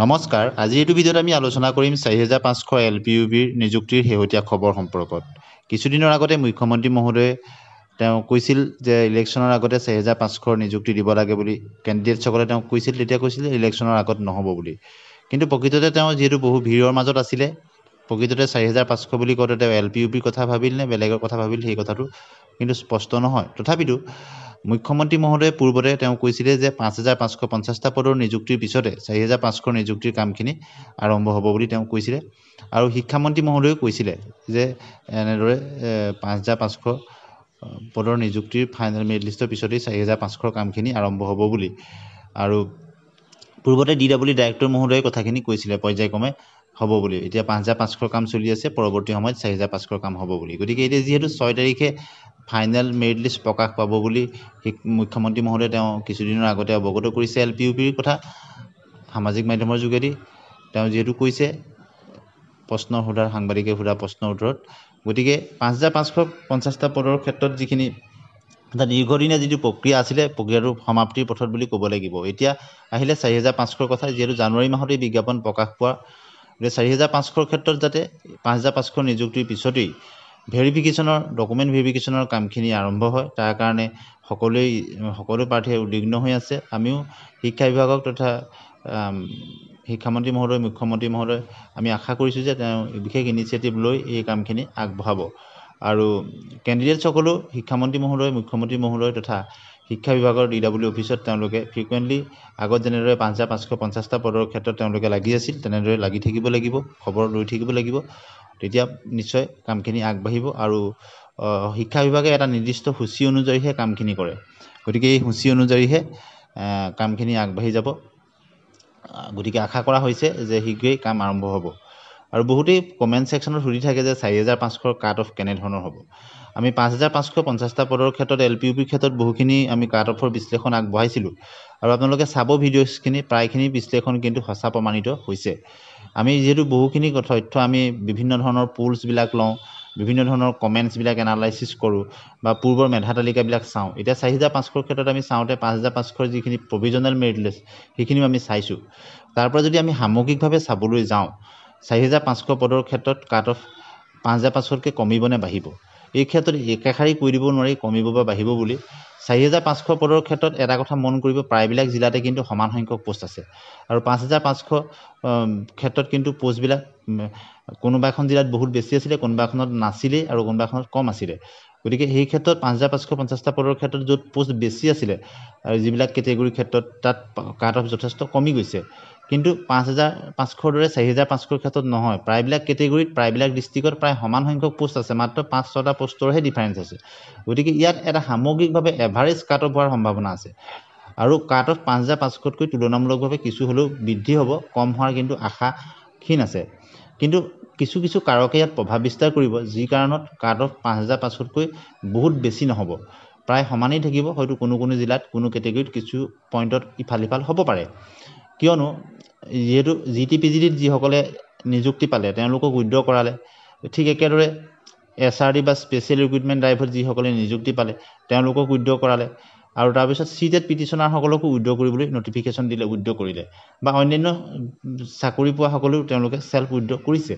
নমস্কাৰ আজি এই ভিডিঅ'ত আমি আলোচনা কৰিম 4500 এলপিইউবিৰ নিযুক্তিৰ শেহতীয়া খবৰ সম্পৰ্কত কিছুদিনৰ আগতে মুখ্যমন্ত্ৰী মহোদয়ে তেওঁ কৈছিল যে ইলেকশ্যনৰ আগতে 4500 নিযুক্তি দিব লাগে বুলি কেণ্ডিডেটসকলে তেওঁ কৈছিল তেতিয়া কৈছিল ইলেকশ্যনৰ আগত নহব বুলি কিন্তু প্ৰকৃততে তেওঁ যেহেতু বহু ভিৰৰ মাজত আছিল প্ৰকৃততে 4500 বুলি কওঁতে তেওঁ এলপিইউবিৰ কথা ভাবিল নে বেলেগৰ কথা ভাবিল সেই কথাটো কিন্তু স্পষ্ট নহয় তথাপিতো মুখ্যমন্ত্ৰী মহোদয়ে পূৰ্বতে তেওঁ কৈছিলে যে 5550টা পদৰ নিযুক্তিৰ পিছতে 4500 নিযুক্তিৰ কামখিনি আৰম্ভ হ'ব বুলি তেওঁ কৈছিলে আৰু শিক্ষামন্ত্ৰী মহোদয়ে কৈছিলে যে এনেদৰে 5500 পদৰ নিযুক্তিৰ ফাইনেল মেৰিট লিষ্টৰ পিছতে 4500 কামখিনি আৰম্ভ হ'ব বুলি আৰু পূৰ্বতে ডিডব্লিউ ডাইৰেক্টৰ মহোদয়ে কথাখিনি কৈছিলে পৰ্যায়ক্ৰমে হ'ব বুলি এতিয়া 5500 কাম চলি আছে পৰৱৰ্তী সময়ত 4500 কাম হ'ব বুলি গতিকে এতিয়া যেহেতু 6 তাৰিখে ফাইনেল মেৰিট লিষ্ট প্ৰকাশ পাব বুলি মুখ্যমন্ত্ৰী মহোদয়ে তেওঁ কিছুদিনৰ আগতে অৱগত কৰিছে এলপিইউবিৰ কথা সামাজিক মাধ্যমৰ যোগেদি তেওঁ যেহেতু কৈছে প্ৰশ্নৰ সোধাৰ সাংবাদিকে সোধা প্ৰশ্নৰ উত্তৰত গতিকে 5550টা পদৰ ক্ষেত্ৰত যিখিনি এটা দীৰ্ঘদিনীয়া যিটো প্ৰক্ৰিয়া আছিলে প্ৰক্ৰিয়াটো সমাপ্তিৰ পথত বুলি ক'ব লাগিব এতিয়া আহিলে 4500 কথা যেহেতু জানুৱাৰী মাহতে বিজ্ঞাপন প্ৰকাশ পোৱা 4500 ক্ষেত্ৰত যাতে 5500 নিযুক্তিৰ পিছতেই ভেৰিফিকেশ্যনৰ ডকুমেণ্ট ভেৰিফিকেশ্যনৰ কামখিনি আৰম্ভ হয় তাৰ কাৰণে সকলো প্ৰাৰ্থীয়ে উদ্বিগ্ন হৈ আছে আমিও শিক্ষা বিভাগক তথা শিক্ষামন্ত্ৰী মহোদয় মুখ্যমন্ত্ৰী মহোদয় আমি আশা কৰিছোঁ যে তেওঁ বিশেষ ইনিচিয়েটিভ লৈ এই কামখিনি আগবঢ়াব আৰু কেণ্ডিডেটসকলেও শিক্ষামন্ত্ৰী মহোদয় মুখ্যমন্ত্ৰী মহোদয় তথা শিক্ষা বিভাগৰ ডিডব্লিউ অফিচত তেওঁলোকে ফ্ৰিকুৱেণ্টলি আগত যেনেদৰে 5550টা পদৰ ক্ষেত্ৰত তেওঁলোকে লাগি আছিল তেনেদৰে লাগি থাকিব লাগিব খবৰ লৈ থাকিব লাগিব তেতিয়া নিশ্চয় কামখিনি আগবাঢ়িব আৰু শিক্ষা বিভাগে এটা নিৰ্দিষ্ট সূচী অনুযায়ীহে কামখিনি কৰে গতিকে এই সূচী অনুযায়ীহে কামখিনি আগবাঢ়ি যাব গতিকে আশা কৰা হৈছে যে শীঘ্ৰেই কাম আৰম্ভ হ'ব আৰু বহুতেই কমেণ্ট ছেকশ্যনত সুধি থাকে যে 4500 কাট অফ কেনেধৰণৰ হ'ব আমি 5550টা পদৰ ক্ষেত্ৰত এলপিইউবিৰ ক্ষেত্ৰত বহুখিনি আমি কাট অফৰ বিশ্লেষণ আগবঢ়াইছিলোঁ আৰু আপোনালোকে চাব ভিডিঅ'ছখিনি প্ৰায়খিনি বিশ্লেষণ কিন্তু সঁচা প্ৰমাণিত হৈছে আমি যেহেতু বহুখিনি তথ্য আমি বিভিন্ন ধৰণৰ পোলছবিলাক লওঁ বিভিন্ন ধৰণৰ কমেণ্টছবিলাক এনালাইচিছ কৰোঁ বা পূৰ্বৰ মেধা তালিকাবিলাক চাওঁ এতিয়া 4500 ক্ষেত্ৰত আমি চাওঁতে 5500 যিখিনি প্ৰভিজনেল মেৰিট লিষ্ট সেইখিনিও আমি চাইছোঁ তাৰ পৰা যদি আমি সামগ্ৰিকভাৱে চাবলৈ যাওঁ 4500 পদৰ ক্ষেত্ৰত কাট অফ 5500তকৈ কমিব নে বাঢ়িব এই ক্ষেত্ৰত একেষাৰি কৈ দিব নোৱাৰি কমিব বা বাঢ়িব বুলি 4500 পদৰ ক্ষেত্ৰত এটা কথা মন কৰিব প্ৰায়বিলাক জিলাতে কিন্তু সমান সংখ্যক পোষ্ট আছে আৰু 5500 ক্ষেত্ৰত কিন্তু পোষ্টবিলাক কোনোবা এখন জিলাত বহুত বেছি আছিলে কোনোবা এখনত নাছিলে আৰু কোনোবা এখনত কম আছিলে গতিকে সেই ক্ষেত্ৰত 5550টা পদৰ ক্ষেত্ৰত য'ত পোষ্ট বেছি আছিলে আৰু যিবিলাক কেটেগৰীৰ ক্ষেত্ৰত তাত কাট অফ যথেষ্ট কমি গৈছে কিন্তু 5500ৰ দৰে 4500ৰ ক্ষেত্ৰত নহয় প্ৰায়বিলাক কেটেগৰীত প্ৰায়বিলাক ডিষ্ট্ৰিক্টত প্ৰায় সমান সংখ্যক পোষ্ট আছে মাত্ৰ 5-6টা পোষ্টৰহে ডিফাৰেঞ্চ আছে গতিকে ইয়াত এটা সামগ্ৰিকভাৱে এভাৰেজ কাট অফ হোৱাৰ সম্ভাৱনা আছে আৰু কাট অফ 5500তকৈ তুলনামূলকভাৱে কিছু হ'লেও বৃদ্ধি হ'ব কম হোৱাৰ কিন্তু আশাহীন আছে কিন্তু কিছু কাৰকে ইয়াত প্ৰভাৱ বিস্তাৰ কৰিব যি কাৰণত কাট অফ 5500তকৈ বহুত বেছি নহ'ব প্ৰায় সমানেই থাকিব হয়তো কোনো জিলাত কোনো কেটেগৰীত কিছু পইণ্টত ইফাল সিফাল হ'ব পাৰে কিয়নো যেহেতু জিটিপিজিটিত যিসকলে নিযুক্তি পালে তেওঁলোকক উইথড্ৰ কৰালে ঠিক একেদৰে এছআৰডি বা স্পেচিয়েল ৰিক্ৰুইটমেণ্ট ড্ৰাইভত যিসকলে নিযুক্তি পালে তেওঁলোকক উইথড্ৰ কৰালে আৰু তাৰপিছত চিটেড পিটিশ্যনাৰসকলকো উইথড্ৰ কৰিবলৈ নটিফিকেশ্যন দিলে উইথড্ৰ কৰিলে বা অন্যান্য চাকৰি পোৱাসকলেও তেওঁলোকে চেল্ফ উইথড্ৰ কৰিছে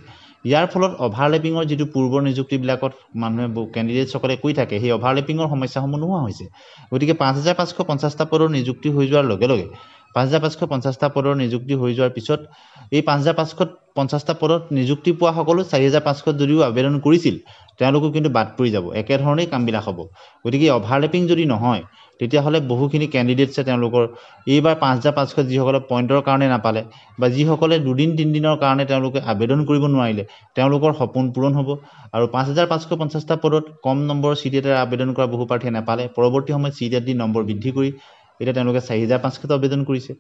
ইয়াৰ ফলত অভাৰলেপিঙৰ যিটো পূৰ্বৰ নিযুক্তিবিলাকত মানুহে কেণ্ডিডেটসকলে কৈ থাকে সেই অভাৰলেপিঙৰ সমস্যাসমূহ নোহোৱা হৈছে গতিকে 5550টা পদৰ নিযুক্তি হৈ যোৱাৰ লগে লগে 5550টা পদৰ নিযুক্তি হৈ যোৱাৰ পিছত এই 5550টা পদত নিযুক্তি পোৱাসকলো 4500 যদিও আবেদন কৰিছিল তেওঁলোকো কিন্তু বাদ পৰি যাব একেধৰণেই কামবিলাক হ'ব গতিকে অভাৰলেপিং যদি নহয় তেতিয়াহ'লে বহুখিনি কেণ্ডিডেটছে তেওঁলোকৰ এইবাৰ 5500 যিসকলে পইণ্টৰ কাৰণে নাপালে বা যিসকলে 2-3 দিনৰ কাৰণে তেওঁলোকে আবেদন কৰিব নোৱাৰিলে তেওঁলোকৰ সপোন পূৰণ হ'ব আৰু 5550টা পদত কম নম্বৰ চিট এটাৰ আবেদন কৰা বহু প্ৰাৰ্থীয়ে নাপালে পৰৱৰ্তী সময়ত চিট এটাৰ নম্বৰ বৃদ্ধি কৰি এতিয়া তেওঁলোকে 4500 আবেদন কৰিছে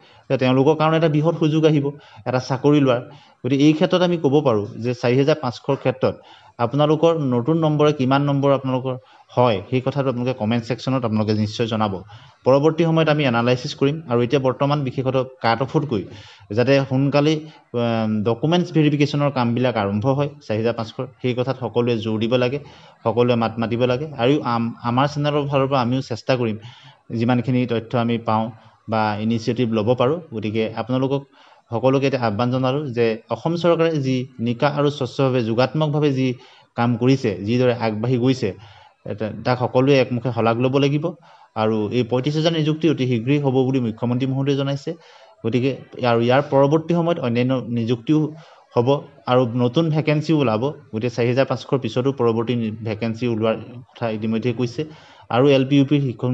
তেওঁলোকৰ কাৰণে এটা বৃহৎ সুযোগ আহিব এটা চাকৰি লোৱাৰ গতিকে এই ক্ষেত্ৰত আমি ক'ব পাৰোঁ যে 4500ৰ ক্ষেত্ৰত আপোনালোকৰ নতুন নম্বৰে কিমান নম্বৰ আপোনালোকৰ হয় সেই কথাটো আপোনালোকে কমেণ্ট ছেকশ্যনত আপোনালোকে নিশ্চয় জনাব পৰৱৰ্তী সময়ত আমি এনালাইচিছ কৰিম আৰু এতিয়া বৰ্তমান বিশেষত কাট অফতকৈ যাতে সোনকালে ডকুমেণ্টছ ভেৰিফিকেশ্যনৰ কামবিলাক আৰম্ভ হয় 4500 সেই কথাত সকলোৱে জোৰ দিব লাগে সকলোৱে মাত মাতিব লাগে আৰু আমাৰ চেনেলৰ ফালৰ পৰা আমিও চেষ্টা কৰিম যিমানখিনি তথ্য আমি পাওঁ বা ইনিচিয়েটিভ ল'ব পাৰোঁ গতিকে আপোনালোকক সকলোকে এটা আহ্বান জনালোঁ যে অসম চৰকাৰে যি নিকা আৰু স্বচ্ছভাৱে যোগাত্মকভাৱে যি কাম কৰিছে, যিদৰে আগবাঢ়ি গৈছে, তাক সকলোৱে একমুখে শলাগ ল'ব লাগিব। আৰু এই 35,000 নিযুক্তি অতি শীঘ্ৰেই হ'ব বুলি মুখ্যমন্ত্ৰী মহোদয়ে জনাইছে। গতিকে আৰু ইয়াৰ পৰৱৰ্তী সময়ত অন্যান্য নিযুক্তিও হ'ব আৰু নতুন ভেকেঞ্চিও ওলাব। গতিকে 4,500 পিছতো পৰৱৰ্তী ভেকেঞ্চি ওলোৱাৰ কথা ইতিমধ্যে কৈছে। আৰু LP UPৰ শিক্ষক